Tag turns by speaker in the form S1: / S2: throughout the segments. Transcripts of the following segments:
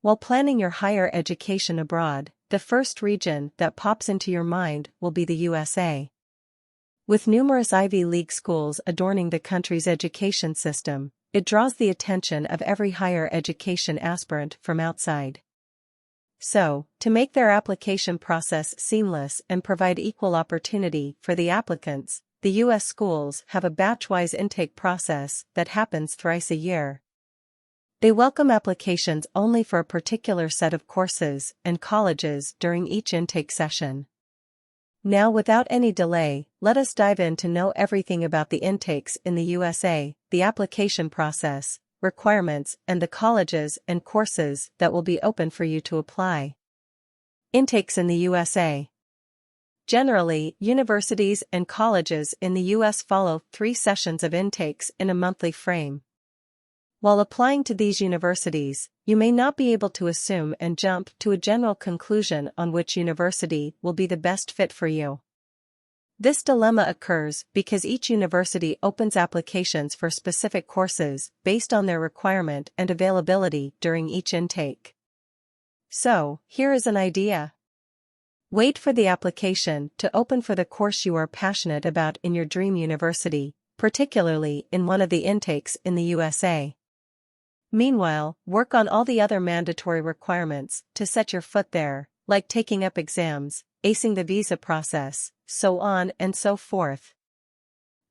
S1: While planning your higher education abroad, the first region that pops into your mind will be the USA. With numerous Ivy League schools adorning the country's education system, it draws the attention of every higher education aspirant from outside. So, to make their application process seamless and provide equal opportunity for the applicants, the U.S. schools have a batch-wise intake process that happens thrice a year. They welcome applications only for a particular set of courses and colleges during each intake session. Now, without any delay, let us dive in to know everything about the intakes in the USA, the application process, requirements, and the colleges and courses that will be open for you to apply. Intakes in the USA. Generally, universities and colleges in the U.S. follow 3 sessions of intakes in a monthly frame. While applying to these universities, you may not be able to assume and jump to a general conclusion on which university will be the best fit for you. This dilemma occurs because each university opens applications for specific courses based on their requirement and availability during each intake. So, here is an idea. Wait for the application to open for the course you are passionate about in your dream university, particularly in one of the intakes in the USA. Meanwhile, work on all the other mandatory requirements to set your foot there, like taking up exams, acing the visa process, so on and so forth.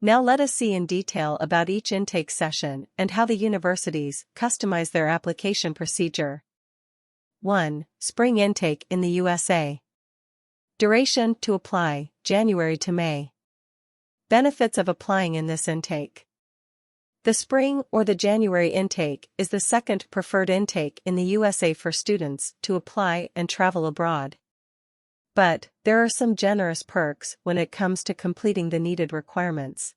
S1: Now let us see in detail about each intake session and how the universities customize their application procedure. 1. Spring intake in the USA. Duration to apply, January to May. Benefits of applying in this intake. The spring or the January intake is the second preferred intake in the USA for students to apply and travel abroad. But, there are some generous perks when it comes to completing the needed requirements.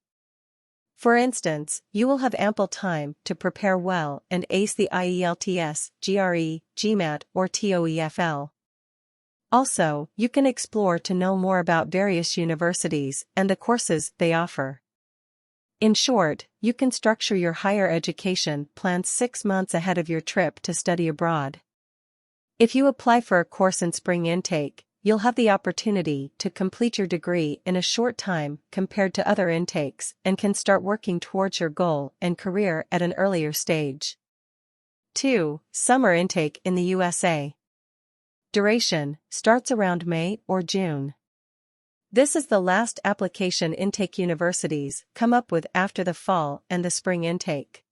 S1: For instance, you will have ample time to prepare well and ace the IELTS, GRE, GMAT, or TOEFL. Also, you can explore to know more about various universities and the courses they offer. In short, you can structure your higher education plans 6 months ahead of your trip to study abroad. If you apply for a course in spring intake, you'll have the opportunity to complete your degree in a short time compared to other intakes and can start working towards your goal and career at an earlier stage. 2. Summer intake in the USA. Duration starts around May or June. This is the last application intake universities come up with after the fall and the spring intake.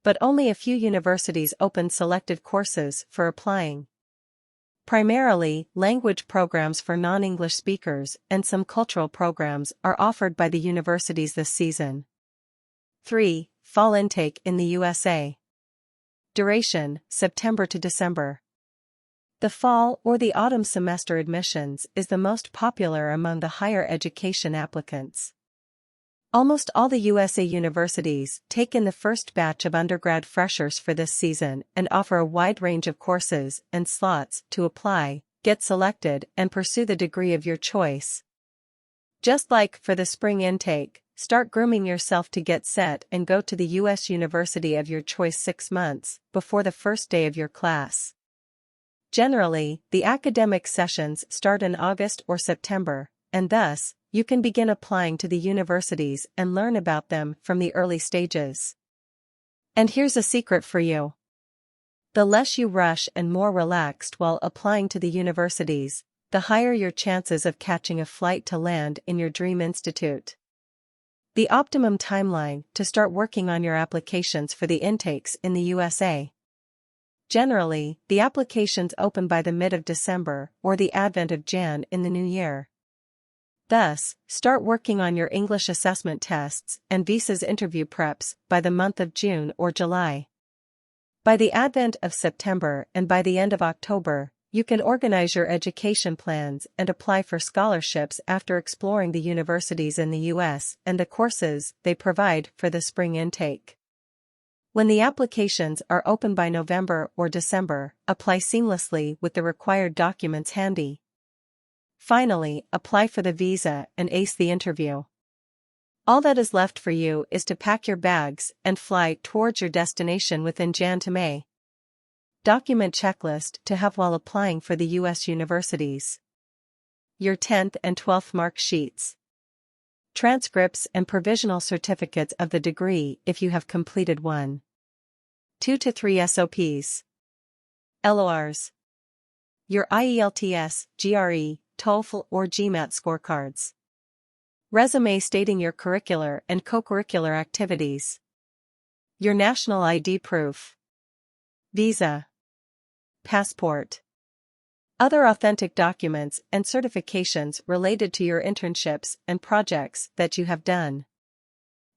S1: But only a few universities open selected courses for applying. Primarily, language programs for non-English speakers and some cultural programs are offered by the universities this season. 3. Fall intake in the USA. Duration, September to December. The fall or the autumn semester admissions is the most popular among the higher education applicants. Almost all the USA universities take in the first batch of undergrad freshers for this season and offer a wide range of courses and slots to apply, get selected, and pursue the degree of your choice. Just like for the spring intake, start grooming yourself to get set and go to the U.S. university of your choice 6 months before the first day of your class. Generally, the academic sessions start in August or September, and thus, you can begin applying to the universities and learn about them from the early stages. And here's a secret for you. The less you rush and more relaxed while applying to the universities, the higher your chances of catching a flight to land in your dream institute. The optimum timeline to start working on your applications for the intakes in the USA. Generally, the applications open by the mid of December or the advent of Jan in the new year. Thus, start working on your English assessment tests and visas interview preps by the month of June or July. By the advent of September and by the end of October, you can organize your education plans and apply for scholarships after exploring the universities in the U.S. and the courses they provide for the spring intake. When the applications are open by November or December, apply seamlessly with the required documents handy. Finally, apply for the visa and ace the interview. All that is left for you is to pack your bags and fly towards your destination within Jan to May. document checklist to have while applying for the U.S. universities. Your 10th and 12th mark sheets. Transcripts and provisional certificates of the degree if you have completed one. 2 to 3 SOPs. LORs. Your IELTS, GRE, TOEFL or GMAT scorecards. Resume stating your curricular and co-curricular activities. Your national ID proof. Visa. Passport. Other authentic documents and certifications related to your internships and projects that you have done.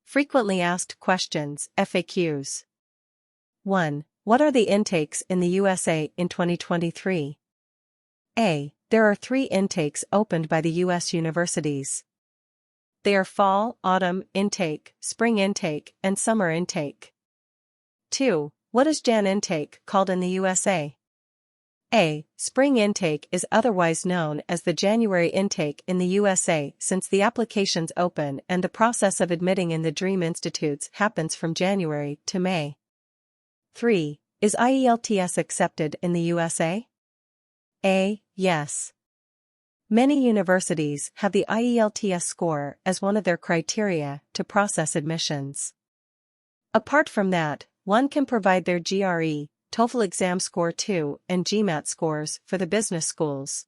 S1: Frequently asked questions, FAQs. 1. What are the intakes in the USA in 2023? A. There are 3 intakes opened by the U.S. universities. They are fall, autumn intake, spring intake, and summer intake. 2. What is Jan intake called in the USA? A. Spring intake is otherwise known as the January intake in the USA since the applications open and the process of admitting in the DREAM institutes happens from January to May. 3. Is IELTS accepted in the USA? A. Yes. Many universities have the IELTS score as one of their criteria to process admissions. Apart from that, one can provide their GRE, TOEFL exam score 2 and GMAT scores for the business schools.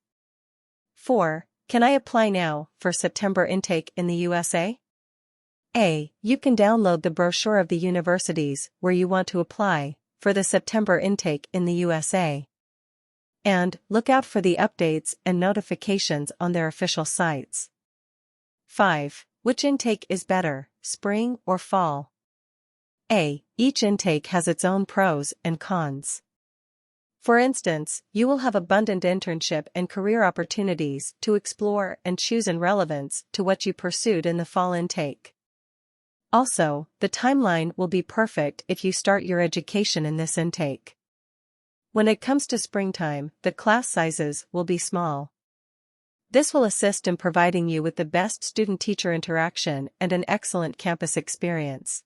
S1: 4. Can I apply now for September intake in the USA? A. You can download the brochure of the universities where you want to apply for the September intake in the USA. And look out for the updates and notifications on their official sites. 5. Which intake is better, spring or fall? A. Each intake has its own pros and cons. For instance, you will have abundant internship and career opportunities to explore and choose in relevance to what you pursued in the fall intake. Also, the timeline will be perfect if you start your education in this intake. When it comes to springtime, the class sizes will be small. This will assist in providing you with the best student-teacher interaction and an excellent campus experience.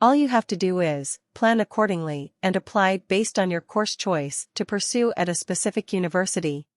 S1: All you have to do is plan accordingly and apply based on your course choice to pursue at a specific university.